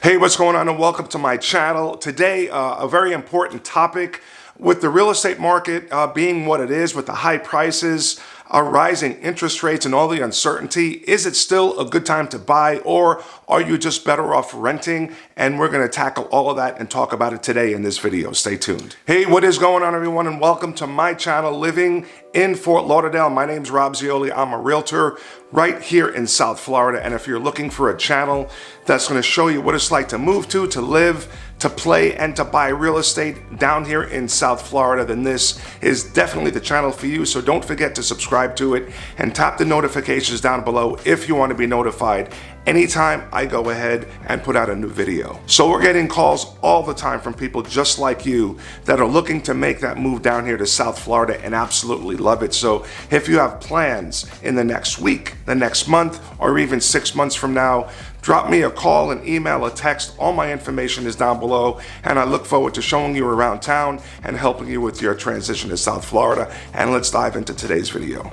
Hey, what's going on, and welcome to my channel. Today, a very important topic with the real estate market being what it is with the high prices, rising interest rates, and all the uncertainty. Is it still a good time to buy, or are you just better off renting? And we're going to tackle all of that and talk about it today in this video. Stay tuned. Hey, what is going on, everyone, and welcome to my channel, living in Fort Lauderdale. My name's Zeoli. I'm a realtor right here in South Florida. And if you're looking for a channel that's going to show you what it's like to move to live, to play, and to buy real estate down here in South Florida, then this is definitely the channel for you. So don't forget to subscribe to it and tap the notifications down below if you want to be notified anytime I go ahead and put out a new video. So we're getting calls all the time from people just like you that are looking to make that move down here to South Florida and absolutely love it. So if you have plans in the next week, the next month, or even 6 months from now, drop me a call, an email, a text. All my information is down below, and I look forward to showing you around town and helping you with your transition to South Florida. And let's dive into today's video.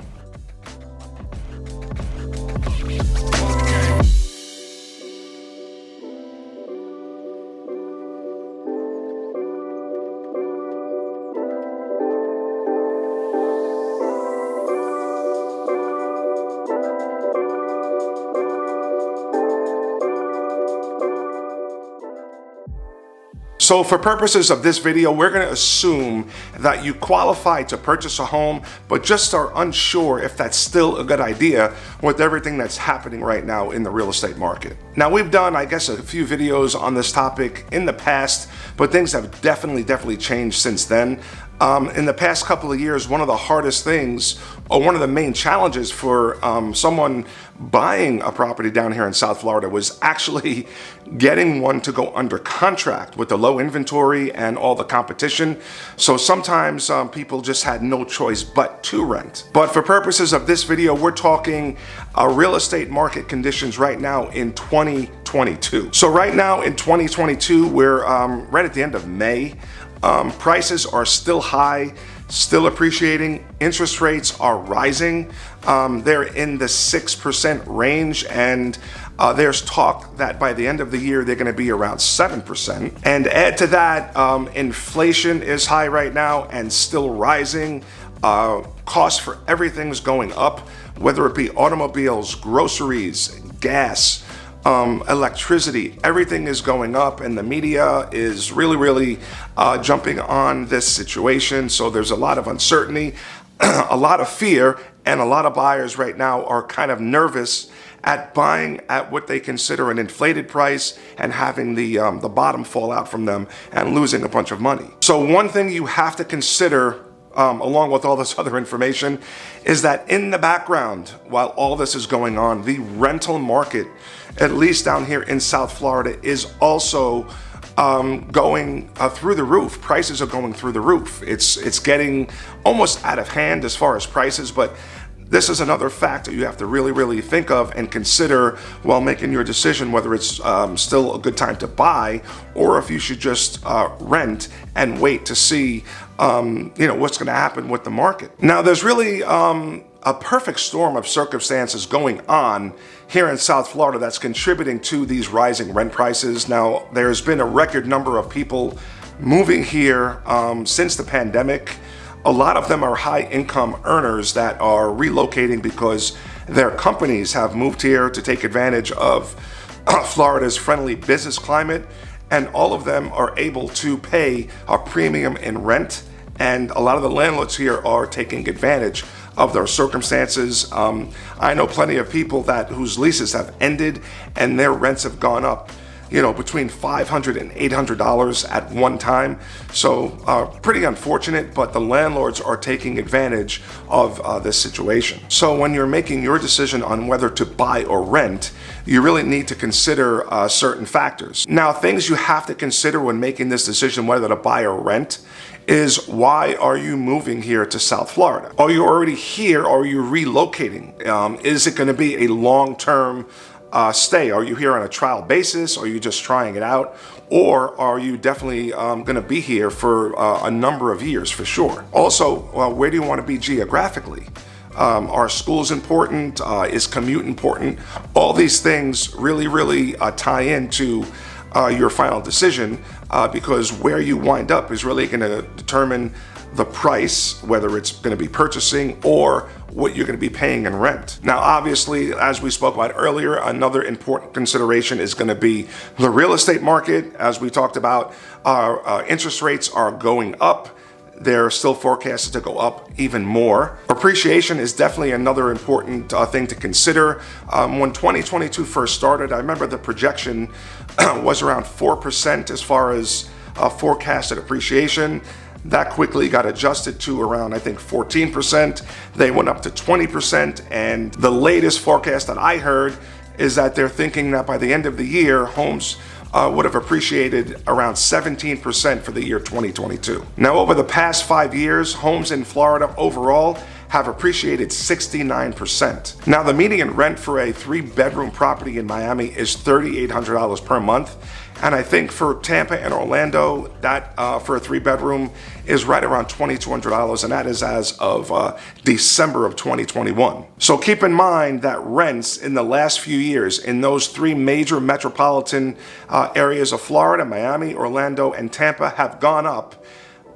So for purposes of this video, we're going to assume that you qualify to purchase a home, but just are unsure if that's still a good idea with everything that's happening right now in the real estate market. Now, we've done, I guess, a few videos on this topic in the past, but things have definitely changed since then. In the past couple of years, one of the hardest things, or one of the main challenges for someone buying a property down here in South Florida was actually getting one to go under contract with the low inventory and all the competition. So sometimes people just had no choice but to rent. But for purposes of this video, we're talking real estate market conditions right now in 2022. So right now in 2022, we're right at the end of May. Prices are still high, still appreciating. Interest rates are rising. They're in the 6% range, and there's talk that by the end of the year they're going to be around 7%. And add to that, inflation is high right now and still rising. Costs for everything's going up, whether it be automobiles, groceries, gas, electricity. Everything is going up, and the media is really jumping on this situation. So there's a lot of uncertainty, a lot of fear, and a lot of buyers right now are kind of nervous at buying at what they consider an inflated price and having the bottom fall out from them and losing a bunch of money. So one thing you have to consider, along with all this other information, is that in the background, while all this is going on, the rental market, at least down here in South Florida, is also going through the roof. Prices are going through the roof. It's getting almost out of hand as far as prices, but this is another factor you have to really think of and consider while making your decision whether it's still a good time to buy, or if you should just rent and wait to see what's going to happen with the market. Now, there's really a perfect storm of circumstances going on here in South Florida that's contributing to these rising rent prices. Now, there's been a record number of people moving here since the pandemic. A lot of them are high-income earners that are relocating because their companies have moved here to take advantage of Florida's friendly business climate, and all of them are able to pay a premium in rent, and a lot of the landlords here are taking advantage of their circumstances. I know plenty of people whose leases have ended and their rents have gone up, between $500 and $800 at one time. So pretty unfortunate, but the landlords are taking advantage of this situation. So when you're making your decision on whether to buy or rent, you really need to consider certain factors. Now, things you have to consider when making this decision whether to buy or rent is, why are you moving here to South Florida? Are you already here, or are you relocating? Is it going to be a long-term stay? Are you here on a trial basis? Are you just trying it out? Or are you definitely going to be here for a number of years for sure? Also, where do you want to be geographically? Are schools important? Is commute important? All these things really tie into your final decision, because where you wind up is really going to determine the price, whether it's going to be purchasing or what you're going to be paying in rent. Now, obviously, as we spoke about earlier, another important consideration is going to be the real estate market. As we talked about, interest rates are going up. They're still forecasted to go up even more. Appreciation is definitely another important thing to consider. When 2022 first started, I remember the projection was around 4% as far as forecasted appreciation. That quickly got adjusted to around, I think, 14%. They went up to 20%. And the latest forecast that I heard is that they're thinking that by the end of the year, homes would have appreciated around 17% for the year 2022. Now, over the past 5 years, homes in Florida overall have appreciated 69%. Now, the median rent for a 3-bedroom property in Miami is $3,800 per month. And I think for Tampa and Orlando, that for a 3-bedroom is right around $2,200, and that is as of December of 2021. So keep in mind that rents in the last few years in those 3 major metropolitan areas of Florida, Miami, Orlando, and Tampa, have gone up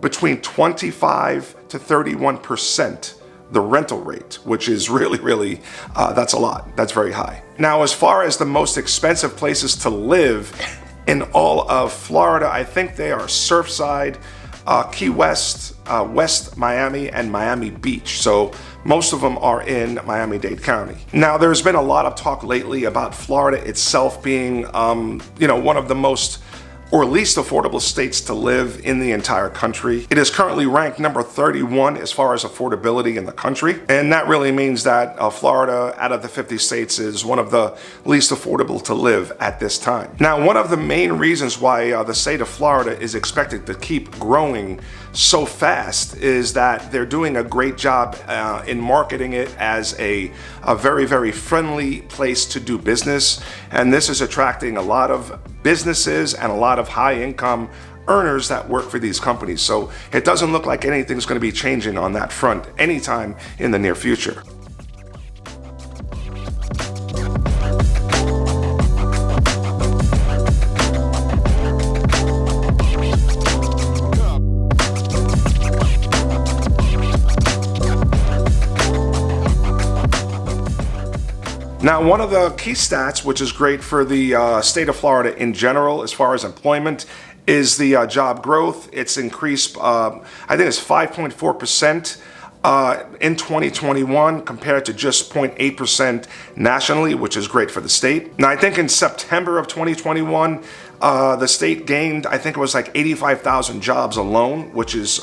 between 25 to 31%. The rental rate, which is really, that's a lot. That's very high. Now, as far as the most expensive places to live in all of Florida, I think they are Surfside, Key West, West Miami, and Miami Beach. So most of them are in Miami-Dade County. Now, there's been a lot of talk lately about Florida itself being, one of the most or least affordable states to live in the entire country. It is currently ranked number 31 as far as affordability in the country. And that really means that Florida, out of the 50 states, is one of the least affordable to live at this time. Now, one of the main reasons why the state of Florida is expected to keep growing so fast is that they're doing a great job in marketing it as a very friendly place to do business. And this is attracting a lot of businesses and a lot of high-income earners that work for these companies. So it doesn't look like anything's going to be changing on that front anytime in the near future. Now, one of the key stats, which is great for the state of Florida in general, as far as employment, is the job growth. It's increased, I think it's 5.4% in 2021 compared to just 0.8% nationally, which is great for the state. Now, I think in September of 2021, the state gained, I think it was like 85,000 jobs alone, which is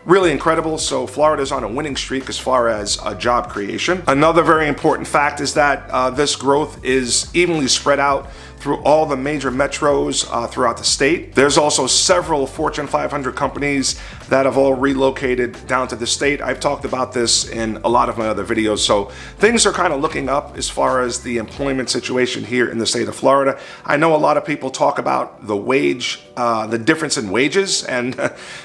really incredible. So Florida's on a winning streak as far as job creation. Another very important fact is that this growth is evenly spread out through all the major metros throughout the state. There's also several Fortune 500 companies that have all relocated down to the state. I've talked about this in a lot of my other videos. So things are kind of looking up as far as the employment situation here in the state of Florida. I know a lot of people talk about the wage, the difference in wages, and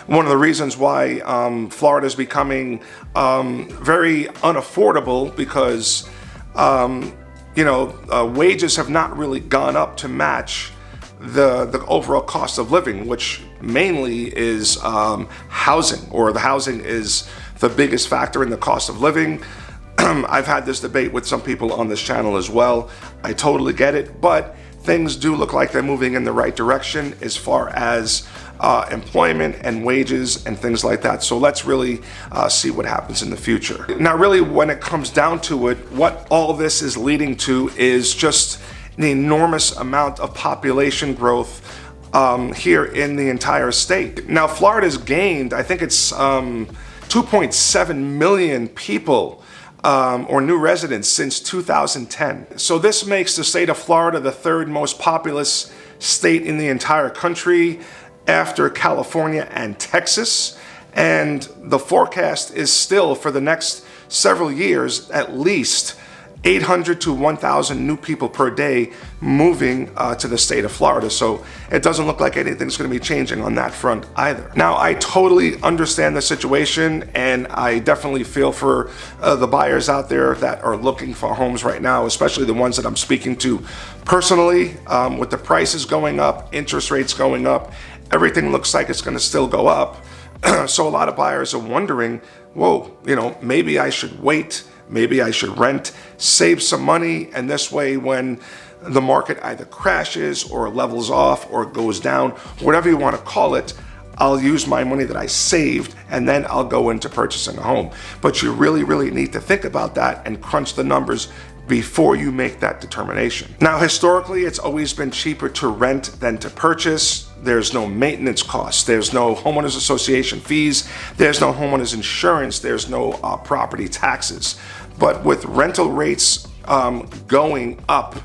one of the reasons why Florida is becoming very unaffordable because wages have not really gone up to match the overall cost of living, which mainly is housing, or the housing is the biggest factor in the cost of living. I've had this debate with some people on this channel as well. I totally get it, but things do look like they're moving in the right direction as far as employment and wages and things like that. So let's really see what happens in the future. Now, really, when it comes down to it, what all this is leading to is just an enormous amount of population growth here in the entire state. Now, Florida's gained, I think it's 2.7 million people or new residents since 2010. So this makes the state of Florida the 3rd most populous state in the entire country, after California and Texas. And the forecast is still for the next several years at least 800 to 1,000 new people per day moving to the state of Florida. So it doesn't look like anything's going to be changing on that front either. Now, I totally understand the situation, and I definitely feel for the buyers out there that are looking for homes right now, especially the ones that I'm speaking to personally. With the prices going up, interest rates going up, everything looks like it's going to still go up. So a lot of buyers are wondering, whoa, maybe I should wait. Maybe I should rent, save some money, and this way when the market either crashes or levels off or goes down, whatever you want to call it, I'll use my money that I saved and then I'll go into purchasing a home. But you really, really need to think about that and crunch the numbers before you make that determination. Now, historically, it's always been cheaper to rent than to purchase. There's no maintenance costs. There's no homeowners association fees. There's no homeowners insurance. There's no property taxes. But with rental rates going up,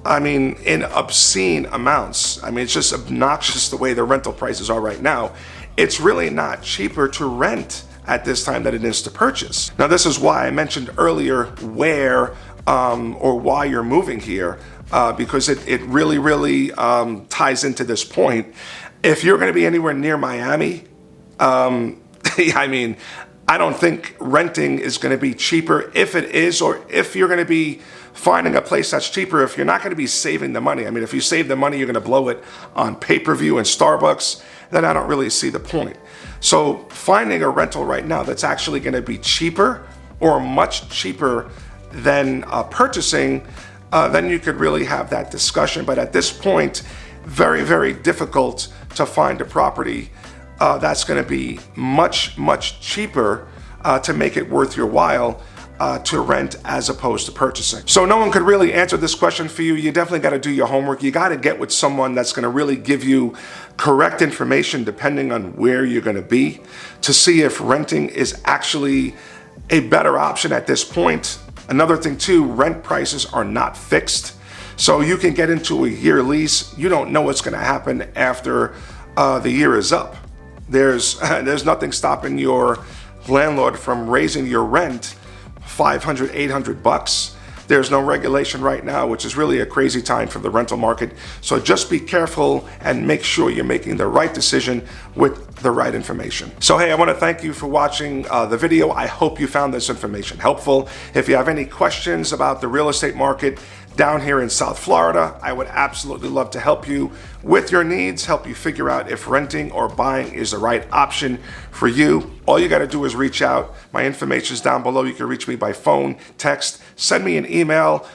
in obscene amounts, it's just obnoxious the way the rental prices are right now. It's really not cheaper to rent at this time than it is to purchase. Now, this is why I mentioned earlier where or why you're moving here, because it really, really ties into this point. If you're going to be anywhere near Miami, I don't think renting is going to be cheaper. If it is, or if you're going to be finding a place that's cheaper, if you're not going to be saving the money, if you save the money, you're going to blow it on pay-per-view and Starbucks, then I don't really see the point. So finding a rental right now that's actually going to be cheaper or much cheaper than purchasing, then you could really have that discussion. But at this point, very, very difficult to find a property that's going to be much, much cheaper to make it worth your while to rent as opposed to purchasing. So no one could really answer this question for you. You definitely got to do your homework. You got to get with someone that's going to really give you correct information depending on where you're going to be, to see if renting is actually a better option at this point. Another thing too, rent prices are not fixed. So you can get into a year lease. You don't know what's going to happen after the year is up. There's nothing stopping your landlord from raising your rent $500, $800. There's no regulation right now, which is really a crazy time for the rental market. So just be careful and make sure you're making the right decision with the right information. So hey, I want to thank you for watching the video. I hope you found this information helpful. If you have any questions about the real estate market down here in South Florida, I would absolutely love to help you with your needs, help you figure out if renting or buying is the right option for you. All you got to do is reach out. My information is down below. You can reach me by phone, text, send me an email,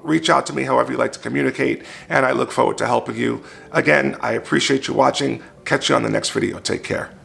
reach out to me however you like to communicate, and I look forward to helping you. Again, I appreciate you watching. Catch you on the next video. Take care.